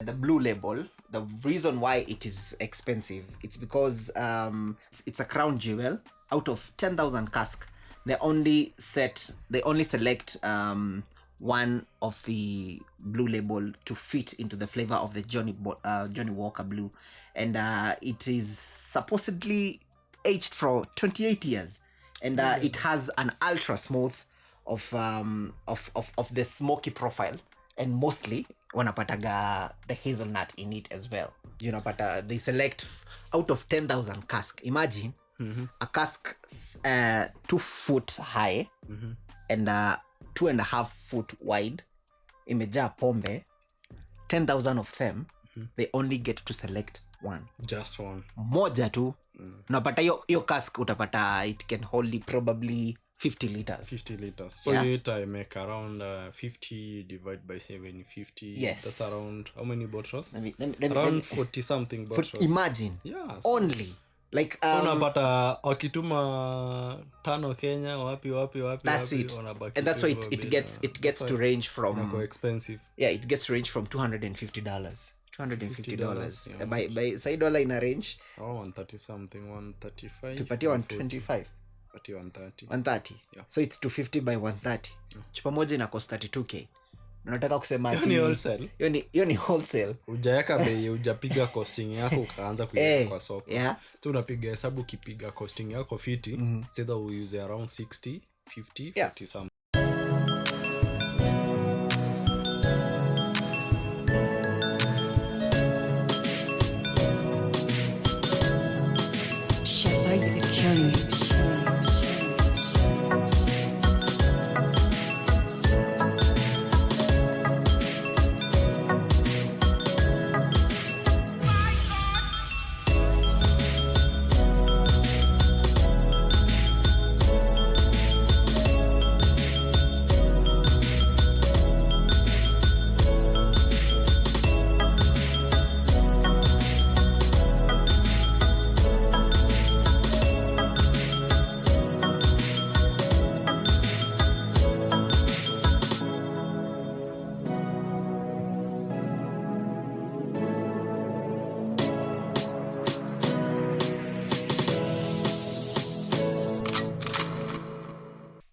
The Blue Label, the reason why it is expensive, it's because it's a crown jewel. Out of 10,000 casks, they only select one of the Blue Label to fit into the flavor of the Johnny Walker Blue, and it is supposedly aged for 28 years, and it has an ultra smooth of the smoky profile, and mostly wanapataga the hazelnut in it as well. You know, but they select out of 10,000 cask. Imagine a cask 2 foot high and 2.5 foot wide. Imejaa pombe. 10,000 of them, they only get to select one. Just one. Moja tu. Unapata yo cask utapata it can hold probably 50 liters. 50 liters. So you make around 50 divided by 750. Yes. That's around how many bottles? Around 40 something bottles. Imagine. Yeah. Only. Like unapata wakituma 5 Kenya wapi that's it. And that's why it gets to range from expensive. Yeah, it gets to range from $250. $250. Yeah. By side dollar in a range 130 something, 135 tupatia 125 130. Yeah. So it's 250 by 130. Chupa moja ina cost 32k. Unataka kusema ati hiyo ni wholesale. Hujaweka bei, hujapiga costing yako ukaanza kuiweka kwa soko. Yeah. Tu unapiga hesabu kipiga costing yako fiti, instead we use around 60, 50, 40 something.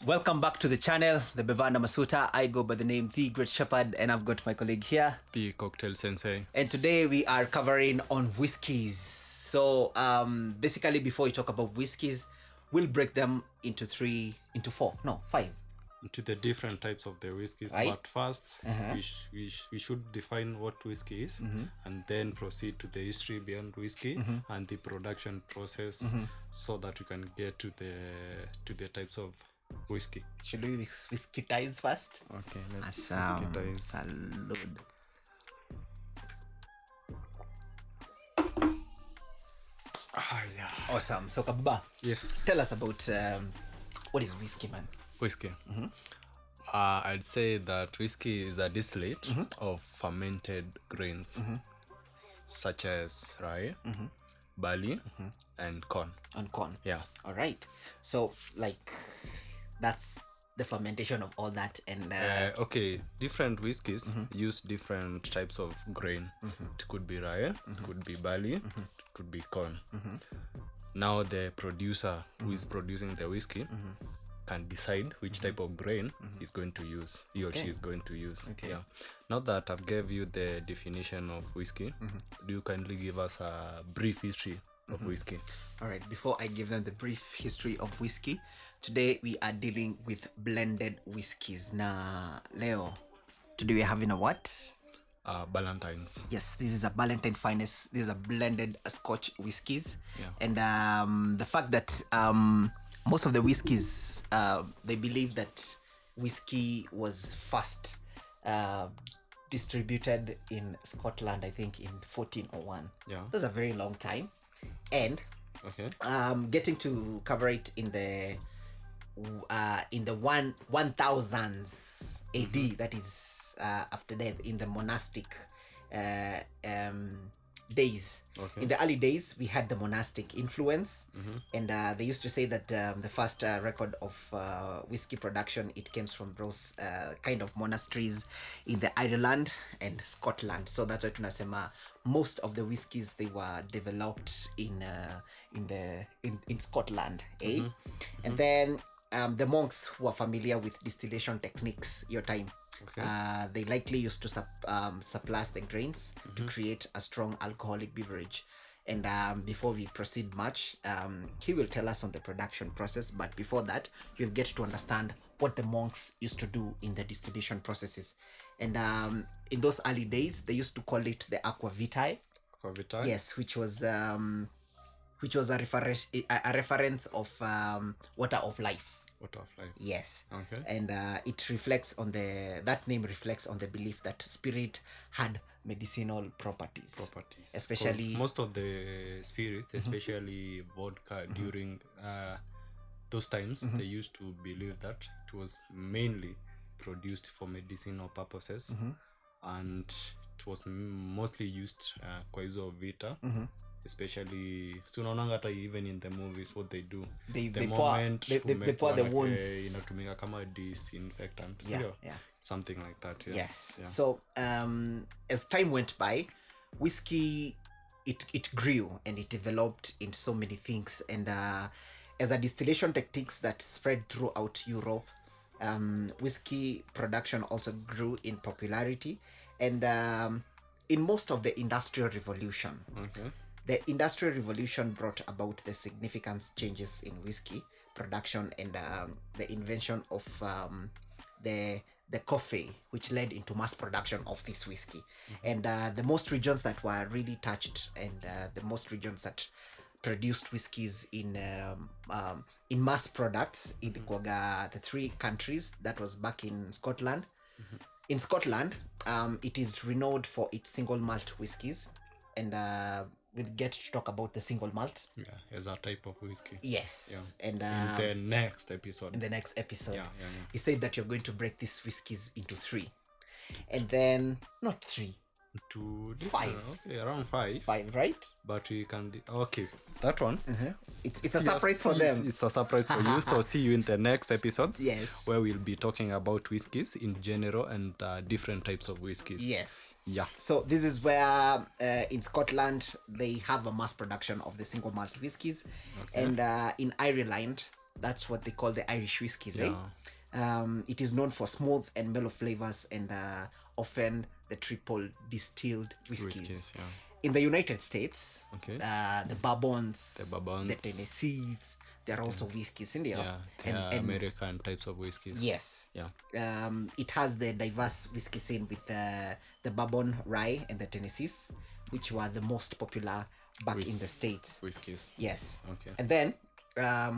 Welcome back to the channel, the Bevanda Masuta. I go by the name The Great Shepherd, and I've got my colleague here, The Cocktail Sensei. And today we are covering on whiskeys. So basically, before we talk about whiskeys, we'll break them into 5. Into the different types of the whiskeys, right? But first we should define what whiskey is, and then proceed to the history beyond whiskey and the production process, so that we can get to the types of whiskey. Should we whiskeytize first? Okay, let's whiskeytize. Salud. Yeah. Awesome. So Kababa, yes, tell us about what is whiskey, man? Whiskey. I'd say that whiskey is a distillate of fermented grains, such as rye, barley, and corn. Yeah. All right. So like that's the fermentation of all that, and okay, different whiskeys use different types of grain. It could be rye, it could be barley, it could be corn. Now the producer who is producing the whiskey can decide which type of grain he's going to use, he or she is going to use. Yeah. Now that I've gave you the definition of whiskey, do you kindly give us a brief history of whiskey? All right, before I give them the brief history of whiskey, today we are dealing with blended whiskeys. Na Leo, today we're having a what? Ballantines. Yes, this is a Ballantine Finest. This is a blended Scotch whiskeys. Yeah. And the fact that most of the whiskeys, they believe that whiskey was first distributed in Scotland, I think in 1401. Yeah. That's a very long time. And getting to cover it in the 1000s AD, that is after death, in the monastic days. Okay. In the early days, we had the monastic influence, and they used to say that the first record of whiskey production, it came from those kind of monasteries in the Ireland and Scotland. So that's why tunasema most of the whiskies, they were developed in Scotland, eh? And then the monks who are familiar with distillation techniques your time, they likely used to surplus the grains to create a strong alcoholic beverage. And before we proceed much, he will tell us on the production process, but before that, you'll get to understand what the monks used to do in the distillation processes. And in those early days, they used to call it the aqua vitae. Yes, which was a reference of water of life. Yes. Okay. And it reflects on that name reflects on the belief that spirit had medicinal properties. Especially most of the spirits, especially vodka, during those times, they used to believe that it was mainly produced for medicinal purposes, and it was mostly used kwa hizo vita. Especially tunaonanga hata even in the movies what they do, they pour the wounds, inatumika kama disinfectant, something like that. Yes. So as time went by, whiskey it grew and it developed in so many things, and as a distillation techniques that spread throughout Europe, whiskey production also grew in popularity, and in most of the Industrial Revolution. The Industrial Revolution brought about the significant changes in whiskey production and the invention of the coffee, which led into mass production of this whiskey. And the most regions that were really touched, and the most regions that produced whiskies in mass products, in the three countries. That was back in Scotland. In Scotland, it is renowned for its single malt whiskies, and we'll get to talk about the single malt. As a type of whiskey. Yes. And in the next episode. He said that you're going to break these whiskies into three, and then not three, five. Okay, around five, right? But we can that one. It's a surprise for them. It's a surprise for you. So see you in the next episodes. Yes. Where we'll be talking about whiskies in general and different types of whiskies. Yes. Yeah. So this is where in Scotland they have a mass production of the single malt whiskies, and in Ireland, that's what they call the Irish whiskies. It is known for smooth and mellow flavors, and often the triple distilled whiskies. In the United States, the bourbons, the Tennessees, they're also whiskies in there. And American types of whiskies. Yes. It has the diverse whiskey scene with the bourbon, rye, and the Tennessees, which were the most popular back in the States. Whiskies. Yes. And then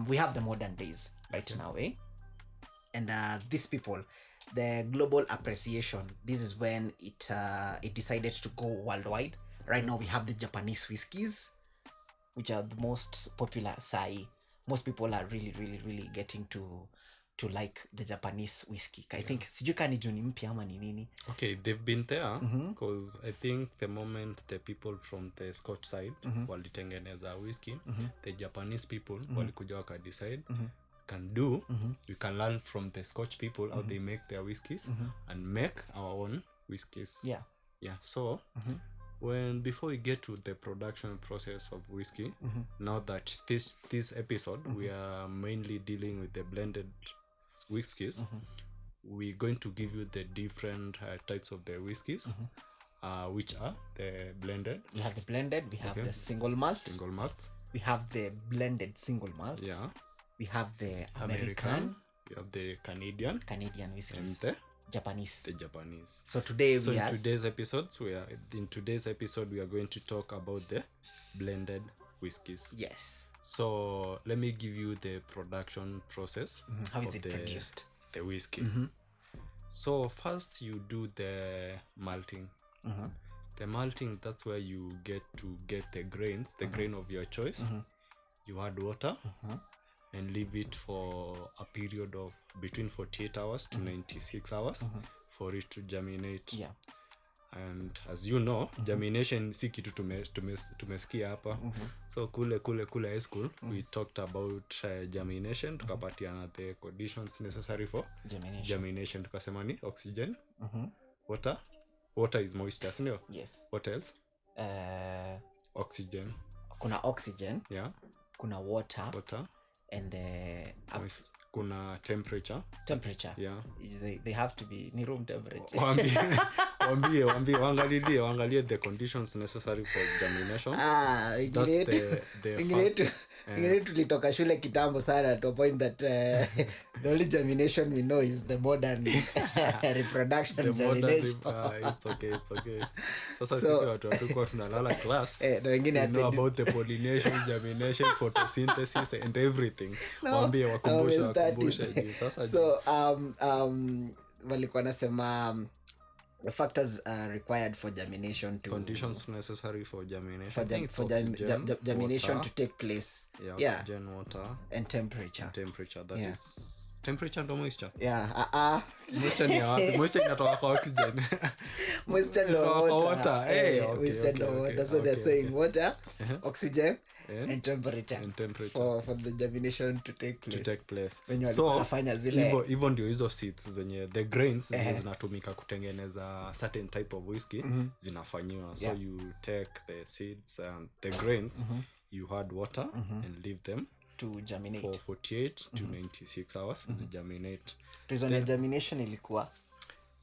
we have the modern days right now, and these people, the global appreciation, this is when it decided to go worldwide. Right now we have the Japanese whiskies, which are the most popular. Most people are really getting to like the Japanese whiskey. I think sijui kani juu ni mpya ama ni nini. They've been there because I think the moment the people from the Scotch side walitengeneza whiskey, the Japanese people walikuja waka decide we can learn from the Scotch people how they make their whiskies and make our own whiskies. So before we get to the production process of whiskey, now that this episode we are mainly dealing with the blended whiskies, we're going to give you the different types of the whiskies, which are the blended. We have the blended, we have the single malt, we have the blended single malt, we have the American, we have the Canadian whiskies, and the Japanese. So in today's episode we are going to talk about the blended whiskies. Yes. So let me give you the production process. How is it produced? The whiskey. So first you do the malting. The malting, that's where you get the grains, the grain of your choice. You add water and leave it for a period of between 48 hours to 96 hours for it to germinate. and as you know germination si kitu tumesikia hapa. So kule high school we talked about germination, tukapatiana the conditions necessary for germination. Tukasema ni oxygen, water is moisture, sio? Yes. What else? Oxygen, kuna oxygen, yeah, kuna water and kuna temperature, yeah. They have to be ni room temperature. waangalie the conditions necessary for germination. That's the first tulitoka shule kitambo sana to a point that the only germination we know is the modern reproduction germination. It's okay. Sasa sisi watu tulikuwa tunalala class, na wengine know about the pollination, germination, photosynthesis and everything. Waambie wakumbusha sasa. So walikuwa nasema the factors required for germination to conditions necessary for germination, for germination water, to take place. Oxygen, water and temperature. That is temperature and moisture. Moisture ni wapi? Moisture inatoka kwa oxygen. Moisture no water. Water. So they're saying water, oxygen and temperature for the germination to take place. So wanafanya zile hivyo ndio hizo seeds zenye the grains zinatumika kutengeneza certain type of whiskey zinafanywa. So you take the seeds and the grains, you add water and leave them to germinate for 48 to 96 hours. Germinate. Reason ya germination ilikuwa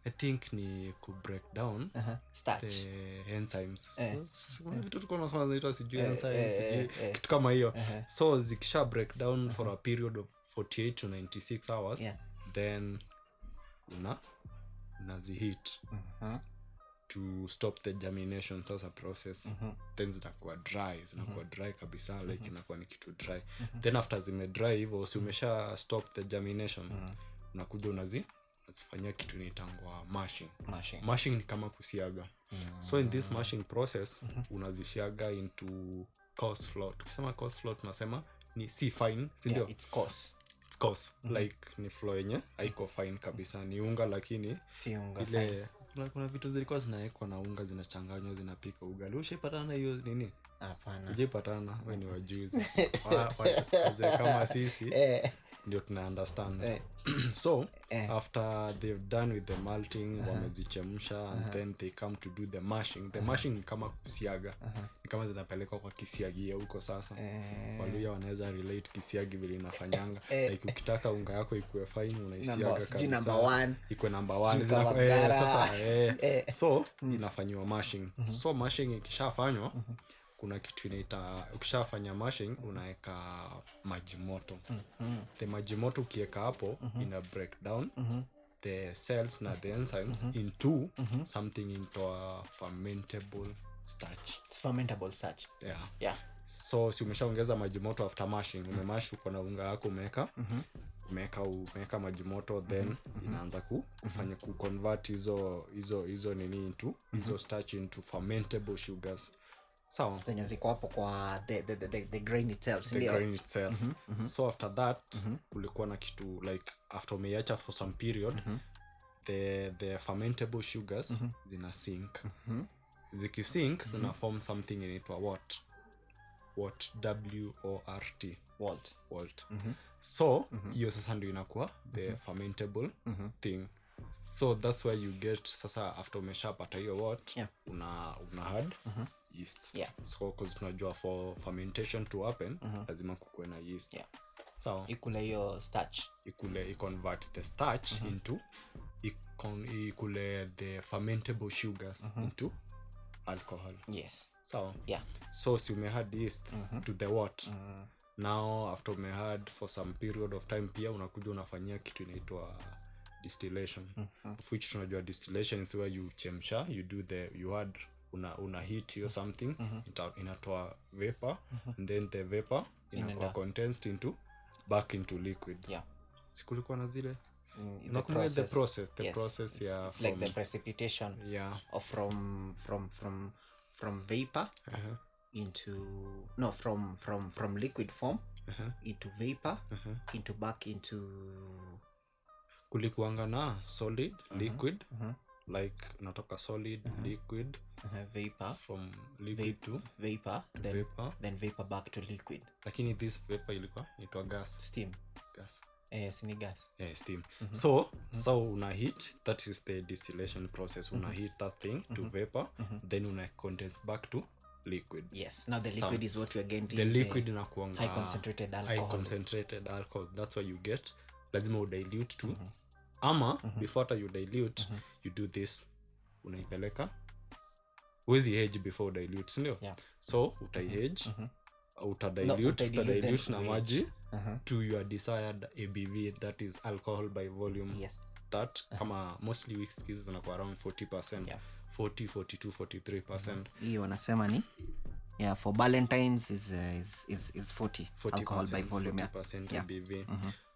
I think ni ku break down starch, the enzymes. Vitu tuko nasema zinaitwa sijui enzymes, kitu kama hiyo. So zikisha break down for a period of 48 to 96 hours, then unaziheat to stop the germination sasa process. Then zinakuwa dry kabisa, like inakuwa ni kitu dry. Then after zime dry hivyo, si umesha stop the germination, unakuja unazifanyia kitu inaitangwa mashing ni kama kusiaga. So in this mashing process unazishiaga into coarse flour. Tukisema coarse flour tunasema ni si fine, si ndio? It's coarse. Like ni flour yenye haiko fine kabisa, ni unga lakini si unga ile fine. Kuna vitu zilikuwa zinawekwa na unga zinachanganywa zinapika ugali. Ushapatana hiyo nini? Hapana. Ujapatana, wewe ni wajuzi. Kama sisi ndio tuna understand. So after they've done with the malting, wamezichemsha and then they come to do the mashing. The mashing ni kama kusiaga. Ni kama zinapelekwa kwa kisiagia huko sasa. Waluya wanaweza relate kisiagi vile inafanyanga. Like ukitaka unga yako ikuwe fine unaisiaga kabisa. Number 1. Iko number 1 sasa so inafanywa mashing. So mashing ikishafanywa kuna kitu inaita, ukishafanya mashing unaweka maji moto. The maji moto ukiweka hapo ina break down the cells na the enzymes into something, into a fermentable starch. Yeah. So si umeshaongeza maji moto after mashing, umemash uko na unga yako umeka maji moto, then inaanza kufanya convert hizo nini into hizo starch into fermentable sugars. Sawa. Zenye ziko hapo kwa the grain itself. So after that kulikuwa na kitu like after umeiacha for some period the fermentable sugars zina sink. Zikisink zina form something inaitwa wort. Wort. So hiyo sasa ndio inakuwa the fermentable thing. So that's where you get sasa after umeshapata hiyo wort una add yeast. So cause tunajua for fermentation to happen lazima kukuwe na yeast. So ikule hiyo starch, convert the starch into the fermentable sugars into alcohol. So so si umeadd yeast to the wort. Now after umeadd for some period of time pia unakuja unafanyia kitu inaitwa distillation. Of which tunajua distillation is where you chemsha, you add una heat or something, inatoa vapor and then the vapor inakuwa condensed back into liquid. Sikulikuwa na zile the process it's like the precipitation of from vapor into from liquid form into vapor into back into kulikuanga na solid, liquid like natoka solid, liquid, Vapor, from liquid to vapor, then vapor back to liquid. lakini this vapor ilikuwa itwa gas. Steam. Gas. Sini gas. Yeah, steam. So una heat, that is the distillation process. Una heat that thing to vapor, then una condense back to liquid. Yes. Now the liquid is what we are getting. The liquid inakuanga high concentrated alcohol. High concentrated alcohol. That's why you get. Lazima udilute to. Ama before you dilute, you do this. Unaipeleka. Wezi hedge before dilute, sindio? Yeah. So utai hedge. Utadilute na maji to your desired ABV, that is alcohol by volume. Yes. That kama mostly whiskeys zinakuwa around 40%. Yeah. 40, 42, 43%. Hii wanasema ni for Valentine's is 40 alcohol by volume. 40% ABV.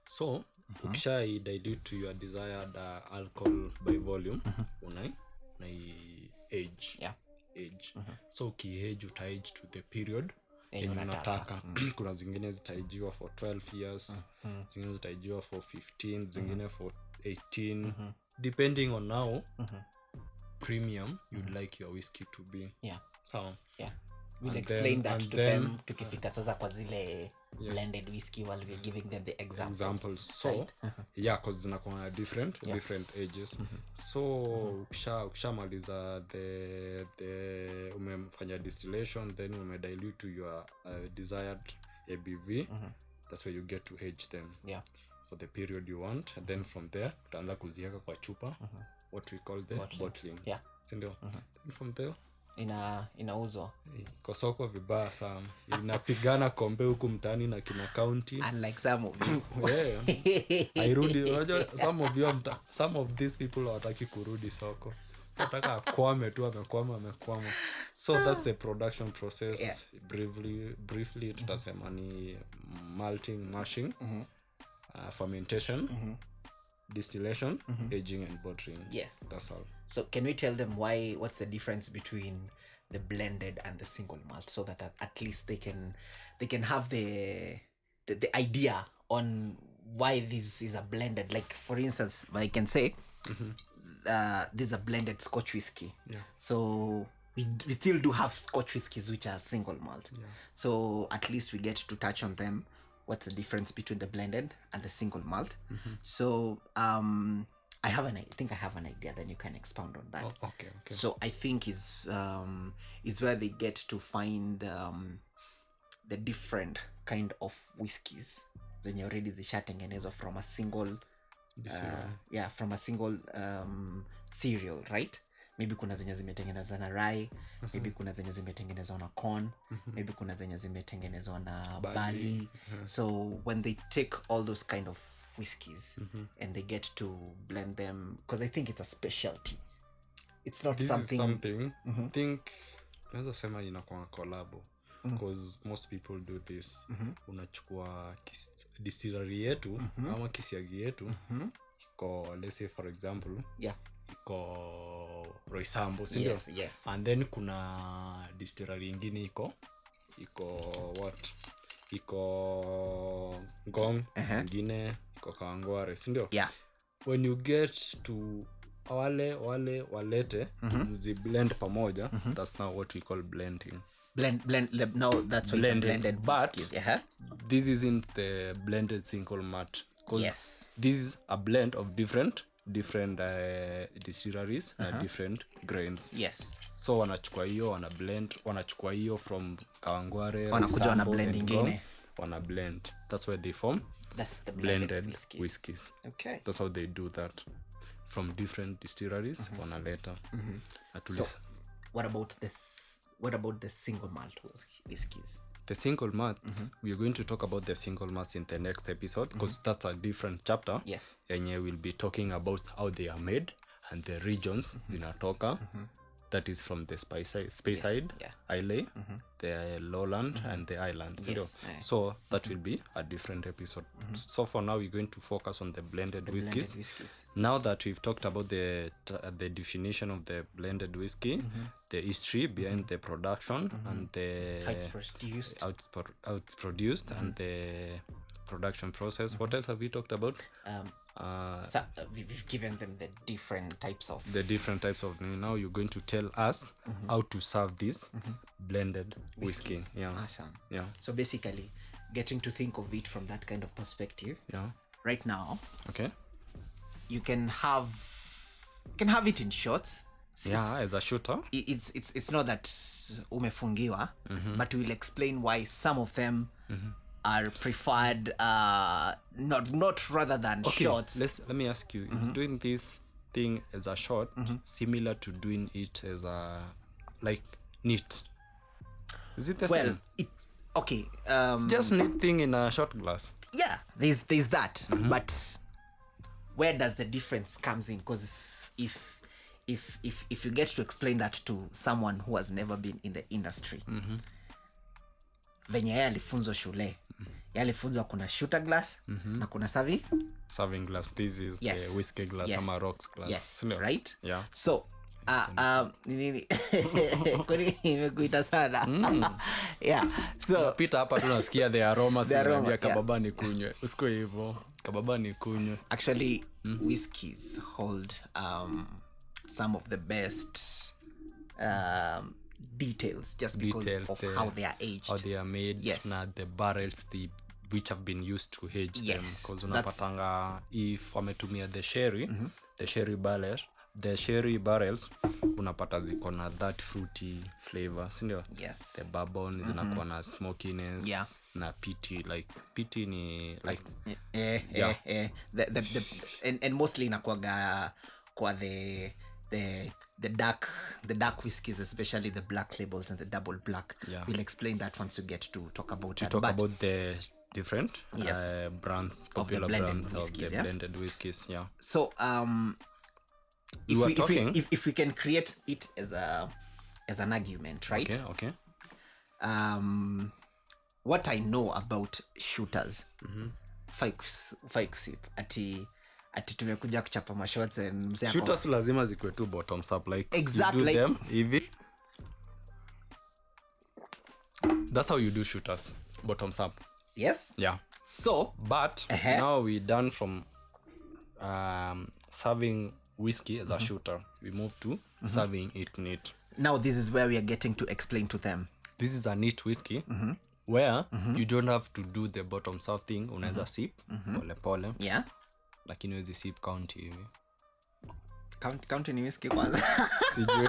So ukisha dilute to your desired alcohol by volume, unai age. Yeah. Age. So ukiage uta-age to the period unataka. Kuna zingine zitaijiwa for 12 years, zingine zitaijiwa for 15, zingine for 18, depending on how premium you'd like your whiskey to be. Yeah. So we'll explain that to them tukifika sasa kwa zile blended whiskey while we're giving them the examples. So right? Cause zinakuwa different ages. So ukishamaliza the umefanya distillation, then dilute to your desired ABV. That's where you get to age them for the period you want, and then from there utaanza kuziweka kwa chupa, what we call the bottling. Sindio? And from there inauzwa kwa soko vibaya sana, inapigana kombe huku mtaani na kina county, unlike some of you. Hairudi. Unajua some of these people hawataki kurudi soko, nataka akwame tu, amekwama. So that's the production process. Briefly tutasema ni malting, mashing, fermentation, distillation, aging and bottling. Yes, that's all. So can we tell them what's the difference between the blended and the single malt, so that at least they can have the idea on why this is a blended? Like for instance, I can say this is a blended Scotch whiskey. So we still do have Scotch whiskies which are single malt. So at least we get to touch on them. What's the difference between the blended and the single malt? So I think I have an idea, then you can expound on that. Okay. So I think is where they get to find the different kind of whiskies zenye already zishatengenezwa from a single cereal, right? Maybe kuna zenye zimetengenezwa na rye, maybe kuna zenye zimetengenezwa na corn, maybe kuna zenye zimetengenezwa na barley. So when they take all those kind of whiskies and they get to blend them, because I think it's a specialty, it's not this something. Is something I think naweza sema inakuwa collabo, because most people do this. Unachukua distillery yetu ama kisiagi yetu, iko, let's say for example, iko Roysambu, sindio? Yes. And then kuna distillery ingine iko Ngong, ingine iko Kawangware, sindio? When you get to wale walete mzi blend pamoja, that's now what we call blending. No, that's what blended. But this isn't the blended single malt, because this is a blend of different distilleries and different grains. So wanachukua hiyo from Kawangware, wanakuja wana blend ingine, blend. That's where they form. That's the blended whiskies. Okay, that's how they do that, from different distilleries. Wanaleta. So what about the single malt whiskies? The single malts, we are going to talk about the single malts in the next episode, because that's a different chapter. And we'll be talking about how they are made and the regions zinatoka. That is from the Speyside, Islay, the lowland, and the islands. So that will be a different episode. So for now, we're going to focus on the blended whiskies. Now that we've talked about the definition of the blended whiskey, the history behind the production, and the how it's produced, and the production process. What else have we talked about? So we've given them the different types of now you're going to tell us how to serve this blended whiskey. whiskeys. Yeah. Awesome. Yeah. So basically, getting to think of it from that kind of perspective. Yeah. Right now, Okay. you can have it in shots. Yeah, as a shooter. It's not that umefungiwa, but we'll explain why some of them are preferred, not rather than shots. Let me ask you: is doing this thing as a shot similar to doing it as a like neat? Is it the same? Okay. It's just neat thing in a shot glass. Yeah, there's that, but where does the difference comes in? Because if you get to explain that to someone who has never been in the industry, venye yeye alifunzwa shule, yeye alifunzwa kuna shooter glass na kuna serving glass. This is the whiskey glass ama rocks glass. Yes, right? Yeah. So nini kwani imekuita sana. Yeah, so Peter hapa tunasikia the aroma, sinaambia kababa ni kunywe. Usikue hivyo. Kababa ni kunywe. Actually, whiskeys hold some of the best details just because of how they are aged, how they are made. Yes. Na the barrels which have been used to age them, because unapatanga if wametumia the sherry barrels unapata ziko na that fruity flavor, si ndio? Yes. The bourbon zinakuwa na smokiness na peaty ni like and mostly inakuwaga kwa the dark whiskies, especially the black labels and the double black. We'll explain that once you get to talk about about the different brands, popular brands of the blended whiskies. Yeah. So if we can create it as an argument, right? Okay. What I know about shooters, sip ati tumekuja kuchapa mashots and mzee shooters lazima zikwe tu bottoms up, like exactly, you do them hivi. That's how you do shooters, bottoms up. Yes. Yeah. So but now we done from serving whiskey as a shooter, we move to serving it neat. Now this is where we are getting to explain to them. This is a neat whiskey where you don't have to do the bottoms up thing. Unaweza sip pole pole. Yeah. Lakini wezi sip count hivi. Count ni whiskey kwanza. Sijui.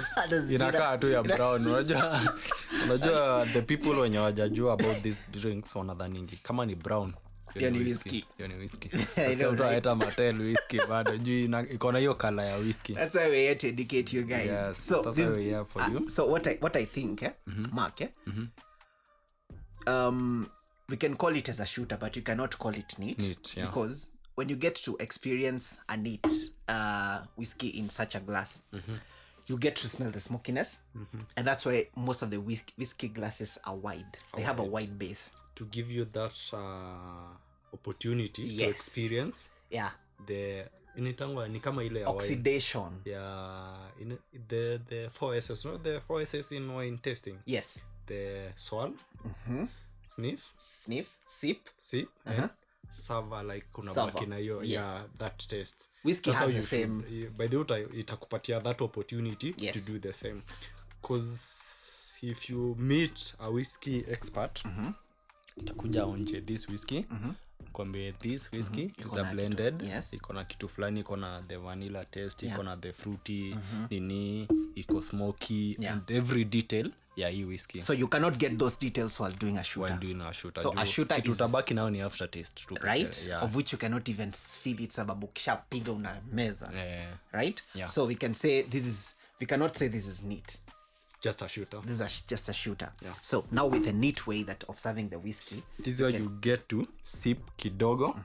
Inakaa tu ya brown. Unajua the people wenye wajajua about these drinks wanadhaningi kama ni brown hiyo ni whiskey. Utaita Martell whiskey bado juu iko na hiyo color ya whiskey. That's why we're here to educate you guys. Yes, so that's why we're here for you. So what I think, Mark, we can call it as a shooter, but you cannot call it neat, because when you get to experience a neat whiskey in such a glass, you get to smell the smokiness, and that's why most of the whiskey glasses are wide. They have a wide base to give you that opportunity to experience the initangwa ni kama ile ya oxidation wine. The 4S's, no, the 4S's in wine tasting. Yes. The swirl, sniff, sip, sava, like kuna baki na hiyo that taste. Whiskey has the same. By the way, itakupatia that opportunity to do the same, because if you meet a whiskey expert, itakuja onje this whiskey, kwambie this whiskey is a blended, iko na kitu fulani, iko na the vanilla taste, iko na the fruity nini, iko smoky, and every detail ya hii whiskey. So you cannot get those details while doing a shooter. So a shooter kitu tabaki nao ni aftertaste tu, right? Of which you cannot even feel it sababu kishapiga una meza. Right? So we can say we cannot say this is neat. Just a shooter. This is just a shooter. So now with the neat way of serving the whiskey, this is where you get to sip kidogo.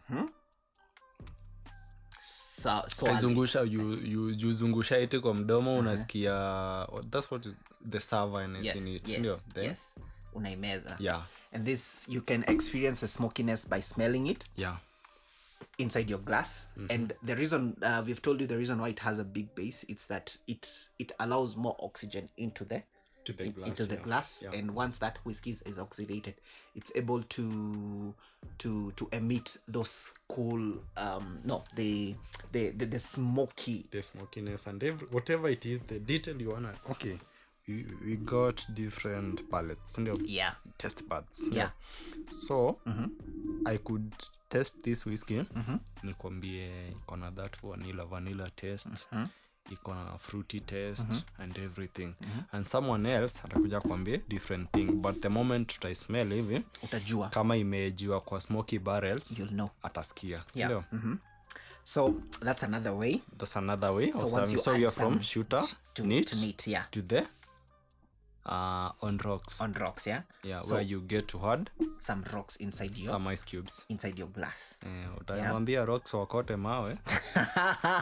Kuzungusha you zungusha ite kwa mdomo, unasikia that's what the sourness in it. Yes. Unaimeza. And this you can experience the smokiness by smelling it. Inside your glass. And the reason we've told you the reason why it has a big base, it's that it allows more oxygen into the to the glass, into the glass, and once that whiskey is oxidated, it's able to emit those cool the smoky, the smokiness and whatever it is, the detail you wanna. Okay, we got different palettes, test buds. So I could test this whiskey, nikwambie ikona that vanilla taste, ikona fruity taste and everything, and someone else atakuja kwambie different thing, but the moment tutai smell hivi utajua kama imejiwa kwa smoky barrels, you'll know, atasikia. So that's another way of serving. So you're from shooter to neat to the on rocks, where you get to add some rocks inside some ice cubes inside your glass. Utamwambia rocks wakote mawe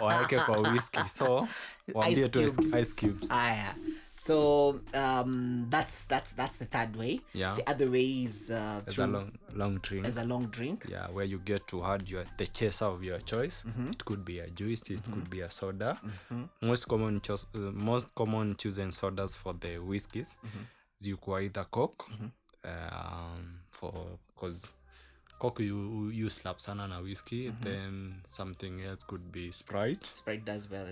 waeke kwa whiskey, so waambie tu ice cubes. So that's the third way. The other way is as a long drink. As a long drink. Where you get to add the chaser of your choice. It could be a juice, it could be a soda. Most common chosen sodas for the whiskeys zikuwa either Coke, because Coke you slap sana na whiskey. Then something else could be Sprite. Sprite does well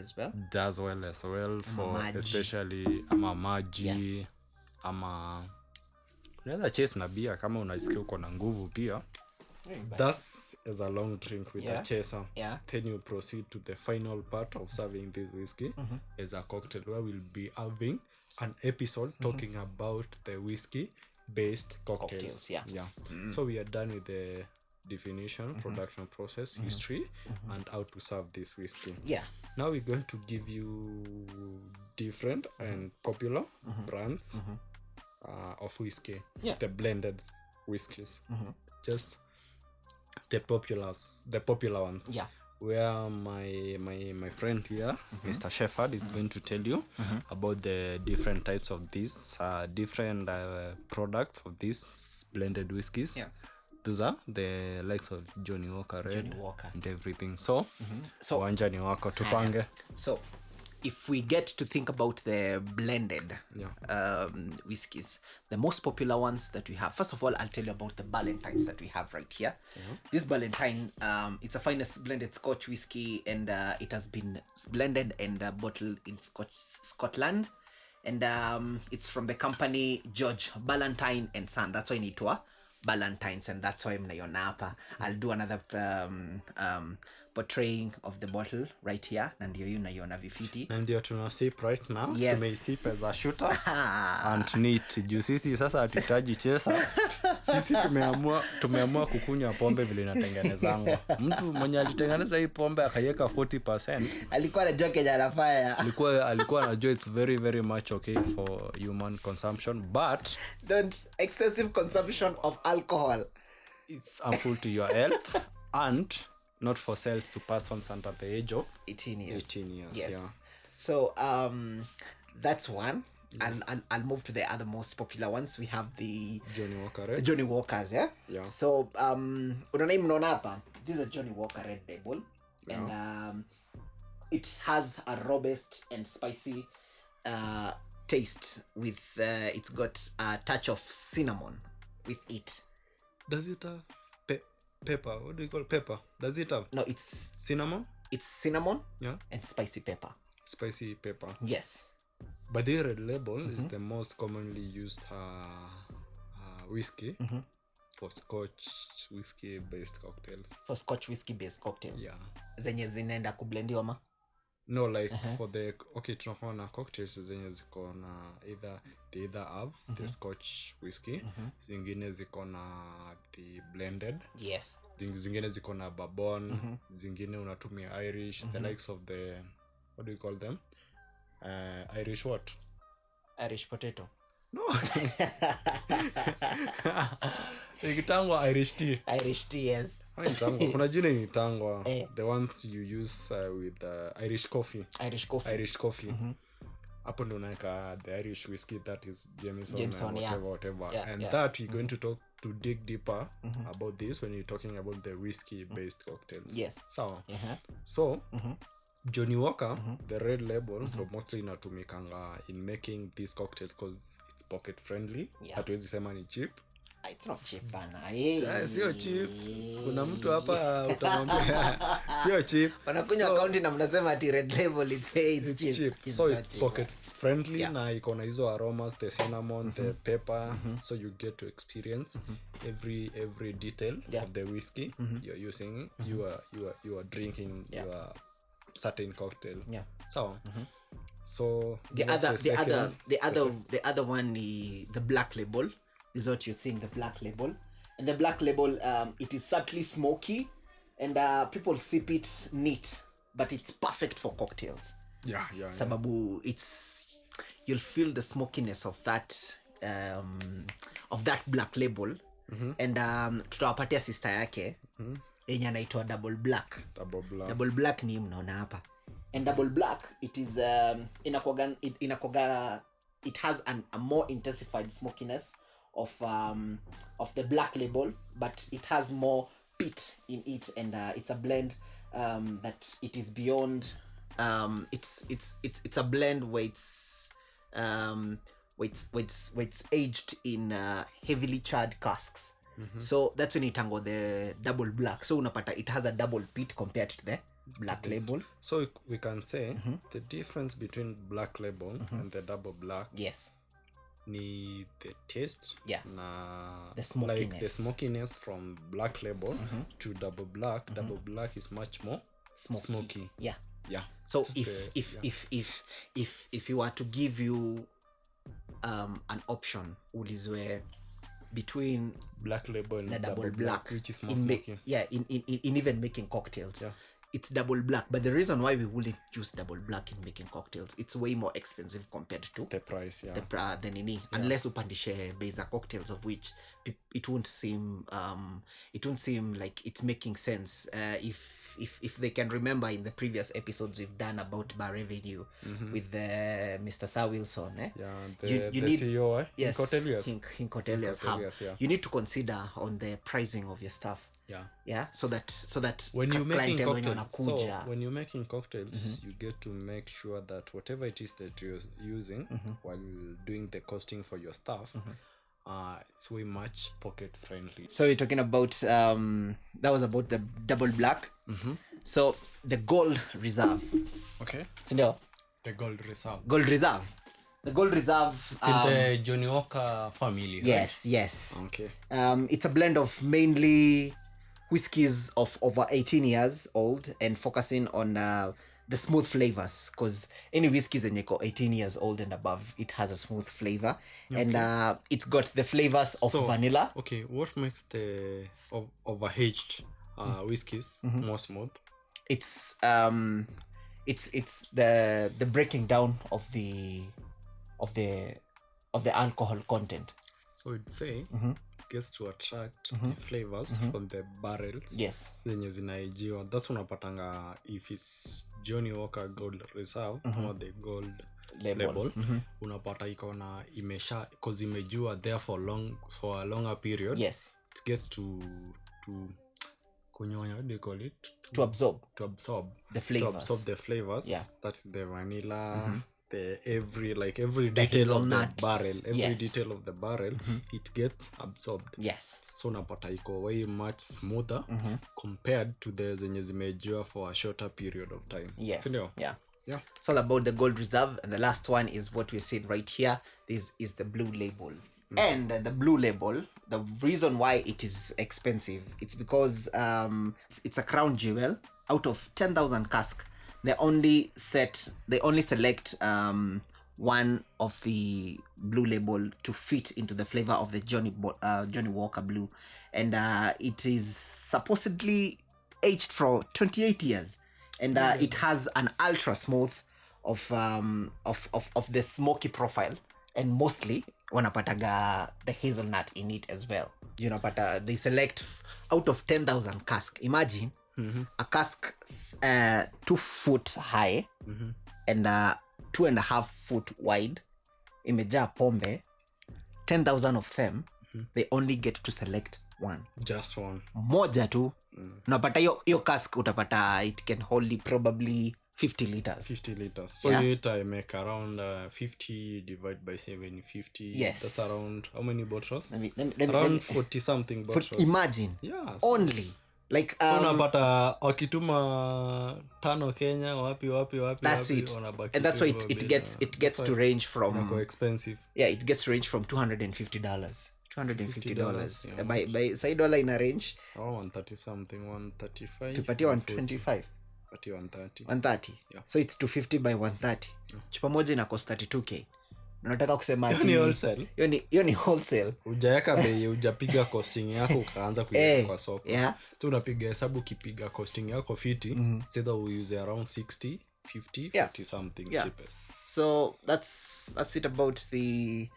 as well for maji. Especially ama maji, ama unaweza chase na bia kama unasikia uko na nguvu pia. That's as a long drink with a chaser. Then you proceed to the final part of serving this whiskey as a cocktail, where we'll be having an episode talking about the whiskey based cocktails. So we are done with the definition, production process, history, and how to serve this whiskey. Now we're going to give you different and popular brands of whiskey, the blended whiskeys, just the popular ones. Where my friend here, Mr. Shepherd, is going to tell you about the different types of these different products of these blended whiskeys. Those are the likes of Johnny Walker Red and everything. So uwanja ni wako, tupange. So if we get to think about the blended whiskeys, the most popular ones that we have, first of all, I'll tell you about the Ballantines that we have right here. This Ballantine, it's a finest blended Scotch whiskey, and it has been blended and bottled in Scotland, and it's from the company George Ballantine and Son. That's why inaitwa Ballantines, and that's why mnaiona hapa. I'll do another portraying of the bottle right here, na ndio hiyo naiona vifiti, na ndio tuna sip right now. Tumeisip as a shooter and neat. Juu sisi sasa hatutaji chesa. Sisi tumeamua kukunywa pombe vile inatengenezangwa. Mtu mwenye alitengeneza hii pombe akaiweka 40%, alikuwa anajua kenye anafanya. alikuwa anajua it's very very much okay for human consumption, but don't excessive consumption of alcohol, it's harmful to your health and not for sale to persons under the age of 18 years. Yes. So that's one. I'll move to the other most popular ones. We have the Johnny Walker Red. The Johnny Walkers, So unaona mnaona hapa, this is a Johnny Walker Red label, and it has a robust and spicy taste with it's got a touch of cinnamon with it. Does it have pepper? What do you call pepper? Does it have? No, it's cinnamon. It's cinnamon and spicy pepper. Spicy pepper. Yes. But the red label is the most commonly used whiskey for Scotch whiskey based cocktails. For Scotch whiskey based cocktail. Zenye zinaenda kublendiwa ma? No, like for the tunakuwa na cocktails zenye ziko na they either have the Scotch whiskey, zingine ziko na the blended. Yes. Zingine ziko na bourbon, zingine unatumia Irish, the likes of the, what do you call them? Irish what? Irish potato. No. Ikitangwa Irish tea. Irish tea, yes. Kuna jina initangwa the ones you use with Irish coffee. Irish coffee. Hapo ndo unaweka the Irish whiskey, that is Jameson whatever. And that we're going to dig deeper about this when you're talking about the whiskey based cocktails. Yes. So Johnny Walker, the red label, so mostly inatumikanga in making these cocktails because it's pocket friendly. Hatuwezi sema ni cheap. It's not cheap bana. Sio cheap. Kuna mtu hapa utamwambia sio cheap. Wanakunywa county na mnasema ati red label it's cheap. So it's pocket friendly na iko na hizo aromas, the cinnamon, the pepper, so you get to experience every detail of the whiskey you're using. You are drinking your certain cocktail. So the other one, the black label is what you're seeing, the black label. And the black label, it is subtly smoky, and people sip it neat, but it's perfect for cocktails. Sababu you'll feel the smokiness of that black label. And tutawapatia sister yake yenye anaitwa double black ni mnaona hapa. And double black, it is it has a more intensified smokiness of the black label, but it has more peat in it, and it's a blend that it is beyond it's a blend where it's aged in heavily charred casks. So that's when it tango the double black. So unapata it has a double peat compared to the black label. So we can say the difference between black label and the double black ni the taste na the smokiness. Like the smokiness from black label to double black. Double black is much more smoky. So if you were to give you an option, ulizwe between black label and double black, which is more smoky. In even making cocktails, it's double black. But the reason why we wouldn't use double black in making cocktails, it's way more expensive compared to the price, unless upandishe bei za cocktails, of which it won't seem like it's making sense. If they can remember in the previous episodes we've done about bar revenue with Mr. Sir Wilson, the CEO, Hoteliers, you need to consider on the pricing of your stuff. So that when you're making cocktails, you get to make sure that whatever it is that you're using while doing the costing for your stuff, it's way much pocket friendly. So we're talking about that was about the double black. So the gold reserve. Okay. So the gold reserve. The gold reserve. It's in the Johnny Walker family. Yes. Right? Yes. Okay. It's a blend of mainly whiskies of over 18 years old and focusing on the smooth flavors, because any whiskies zenye iko 18 years old and above, it has a smooth flavor. And it's got the flavors of vanilla. Okay, what makes the overaged whiskies more smooth? It's the breaking down of the alcohol content. So it'd say gets to attract the flavors from the barrels zenye zinaijiwa. That's unapatanga if it's Johnny Walker Gold Reserve or the gold label, unapata iko na imesha cause imejua there for a longer period. It gets to kunyonya, what do you call it? To absorb the flavors. To absorb the flavors. That's the vanilla. Every detail of the barrel, detail of the barrel, it gets absorbed. So unapata iko way much smoother compared to the zenye zimejua for a shorter period of time. It's all about the gold reserve. And the last one is what we're seeing right here. This is the blue label. And the blue label, the reason why it is expensive, it's because it's a crown jewel. Out of 10,000 casks, they only select one of the blue label to fit into the flavor of the Johnny Walker Blue, and it is supposedly aged for 28 years, and it has an ultra smooth of the smoky profile, and mostly wanapataga the hazelnut in it as well. They select out of 10,000 casks. Imagine a cask 2 foot high and 2.5 foot wide, imejaa pombe, 10,000 of them, they only get to select one. Just one. Moja tu. Unapata hiyo cask utapata it can hold probably 50 liters. 50 liters. So Yeah. you need to make around 50 divided by 750. Yes. That's around how many bottles? Let me- Around 40 something bottles. Imagine. Yeah. So Only. Like unapata wakituma 5 Kenya wapi that's it. wanabaki And that's why hivyo it bila. gets to range from Inakuwa expensive. yeah, it gets to range from $250. $250. Yeah. By side dollar in a range. 130 something, 135. Tupatie 125. Tupatie 130. 130. Yeah. So it's 250 by 130. Chupa moja ina cost 32k. Nataka kusema ati Ni wholesale. Hiyo ni wholesale. Hujaweka bei, hujapiga costing yako ukaanza kuiweka kwa soko. Yeah. Tu unapiga hesabu ukipiga costing yako fiti, instead we use around 60, 50, Yeah. 40 something cheapest. So that's it about the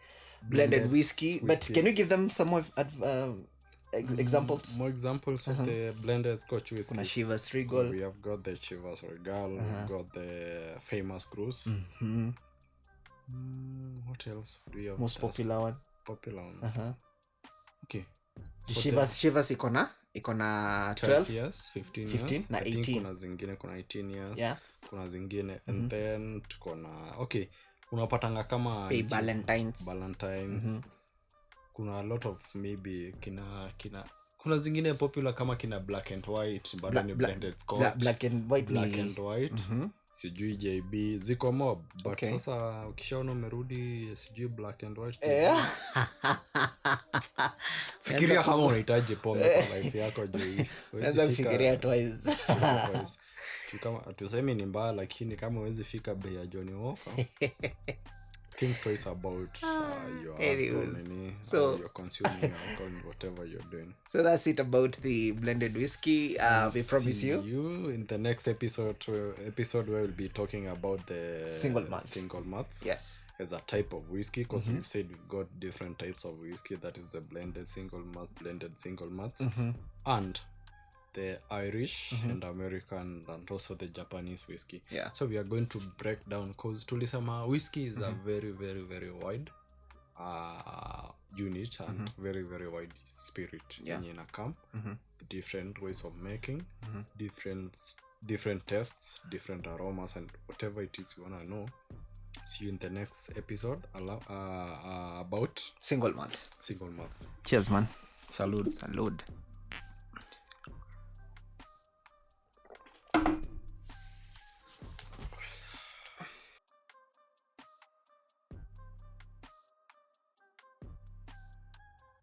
blended whiskey. But can you give them some more examples? More examples of the blended Scotch whiskies. Kuna Chivas Regal. We have got the Chivas Regal. We've got the famous Cruise. What else do we have? Most popular one. Popular one. Okay. Chivas iko na 12 years, 15 15 years. na I think 18. kuna zingine kuna 18 years. Yeah. Kuna zingine and then tuko na okay, unapatanga kama Valentines. Kuna a lot of maybe kina kuna zingine popular kama kina black and white bado ni blended Scotch. Black and white. Sijui JB ziko mob but sasa ukishaona umerudi sijui black and white fikiria kama unahitaji pombe kwa life yako juu unaweza kufikiria twice. Kama tuseme ni mbaya lakini kama huwezi fika bei ya Johnny Walker think twice about your alcohol, so you're consuming alcohol and whatever you're doing. So that's it about the blended whiskey. We promise See you in the next episode where we'll be talking about the single malts. Yes, as a type of whiskey because we've said we've got different types of whiskey, that is the blended single malts and the Irish and American and also the Japanese whiskey. Yeah. So we are going to break down because tulisema whiskey is a very very very wide unit and very very wide spirit. Yenye ina come different ways of making, different tastes, different aromas and whatever it is you wanna know. See you in the next episode about single malts. Single malts. Cheers, man. Salud. Salud.